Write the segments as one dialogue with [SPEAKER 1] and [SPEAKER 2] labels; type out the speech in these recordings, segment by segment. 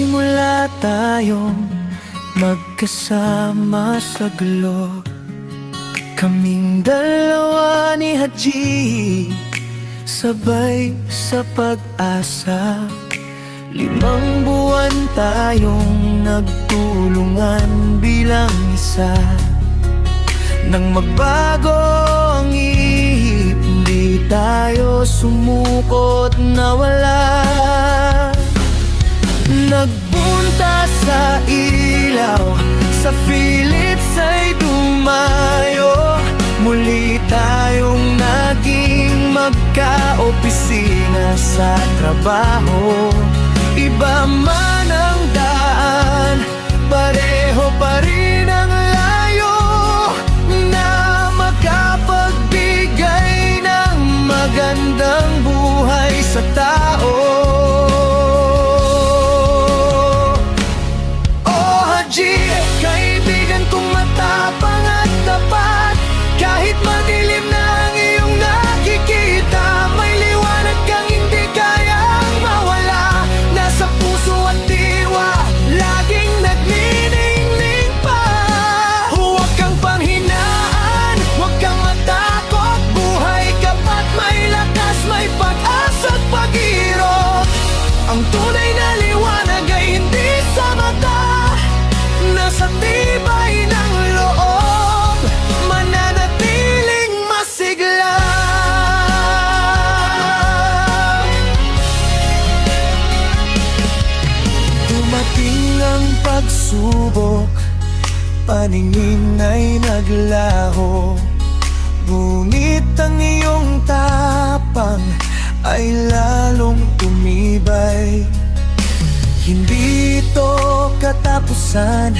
[SPEAKER 1] Nagsimula tayong magkasama sa gulo, kaming dalawa ni Haji, sabay sa pag-asa. 5 buwan tayong nagtulungan bilang isa. Nang magbago ang ihip, hindi tayo sumukot na wala. Nagpunta sa ilaw, sa Philips ay dumayo. Muli tayong naging magka-opisina sa trabaho. Iba man ang daan, pareho pa rin ang layo, na makapagbigay ng magandang buhay sa tao. Oh Haji, kaibigan kong matapang at tapat. Kahit madilim na ang iyong nakikita, may liwanag kang hindi kayang mawala. Nasa puso at diwa, laging nagniningning pa. Huwag kang panghinaan, huwag kang matakot. Buhay ka pa't may lakas, may pag-asa at pag-irot. Ang tunay na liwanag ay hindi sa mata, nasa tibay ng loob, mananatiling masigla. Dumating ang pagsubok, paningin ay naglaho, ngunit ang iyong tapang ay lalong tumibay. Hindi ito katapusan,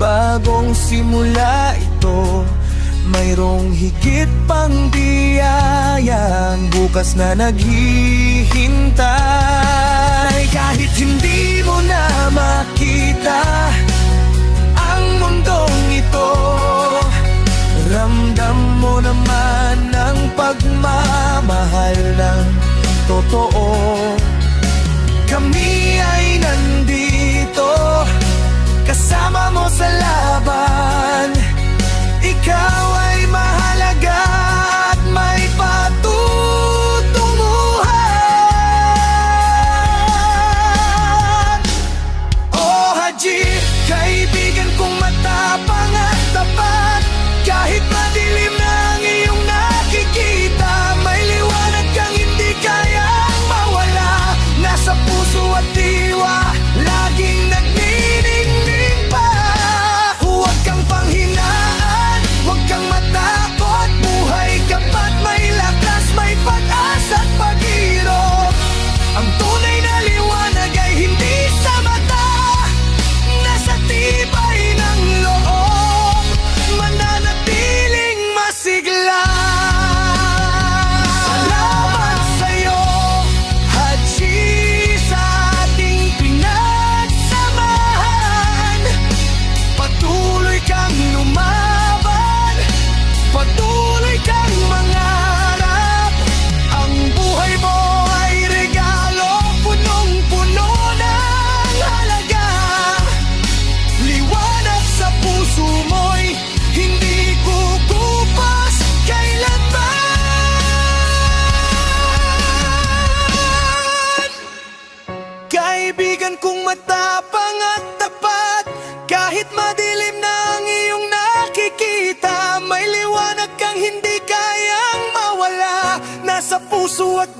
[SPEAKER 1] bagong simula ito. Mayroong higit pang biyayang bukas na naghihintay. Kahit hindi mo na makita ang mundong ito, ramdam mo naman ang pagmamahal ng totoo. Kami ay nandito, kasama mo sa laban. Ikaw ay mahalaga at may patutunguhan. Oh Haji, kaibigan kong matapang at tapat. Kahit madilim na ang iyong nakikita, may liwanag kang hindi kayang mawala. Nasa puso at diwa, laging nagniningning pa. Huwag kang panghinaan, huwag kang matakot. Buhay ka pa't may lakas, may pag-asa at pag-irot. Ang tunay na liwanag ay hindi sa mata, nasa tibay ng loob, mananatiling masigla. Salamat sa'yo, Haji, sa ating pinagsamahan. Patuloy kang lumaban, patuloy kang mangarap. Ang buhay mo ay regalo, punong-puno ng halaga. Liwanag sa puso mo'y hindi kukupas kailanman. Kaibigan kong matapang at tapat, kahit madilim na ang iyong nakikita, may liwanag kang hindi kayang mawala. Nasa puso at